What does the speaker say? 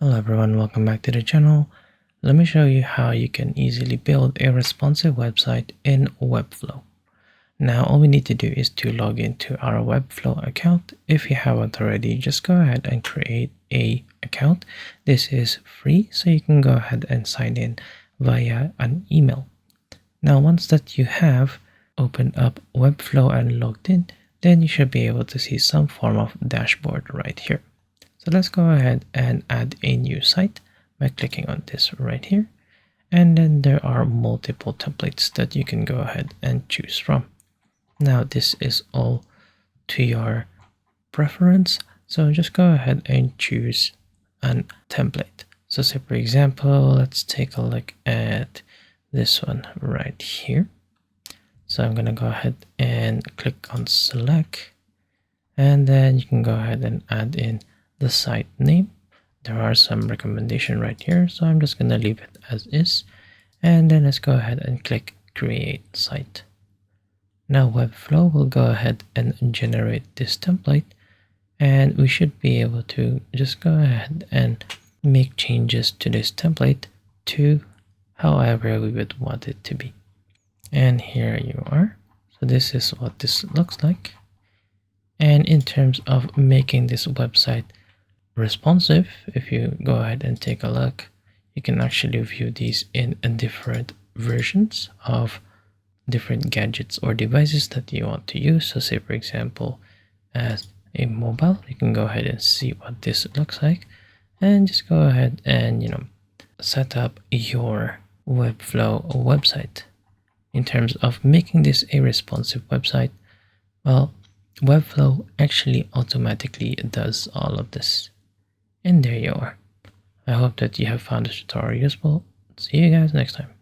Hello everyone, welcome back to the channel. Let me show you how you can easily build a responsive website in Webflow. Now all we need to do is to log into our Webflow account. If you haven't already, just go ahead and create a account. This is free, so you can go ahead and sign in via an email. Now once that you have opened up Webflow and logged in, then you should be able to see some form of dashboard right here. So let's go ahead and add a new site by clicking on this right here. And then there are multiple templates that you can go ahead and choose from. Now this is all to your preference. So just go ahead and choose a template. So say for example, let's take a look at this one right here. So I'm going to go ahead and click on select. And then you can go ahead and add in the site name. There are some recommendation right here, so I'm just going to leave it as is. And then let's go ahead and click create site. Now Webflow will go ahead and generate this template, and we should be able to just go ahead and make changes to this template to however we would want it to be. And here you are. So this is what this looks like. And in terms of making this website responsive, if you go ahead and take a look, you can actually view these in different versions of different gadgets or devices that you want to use. So say for example, as a mobile, you can go ahead and see what this looks like, and just go ahead and set up your Webflow website. In terms of making this a responsive website, well, Webflow actually automatically does all of this. And there you are. I hope that you have found this tutorial useful. See you guys next time.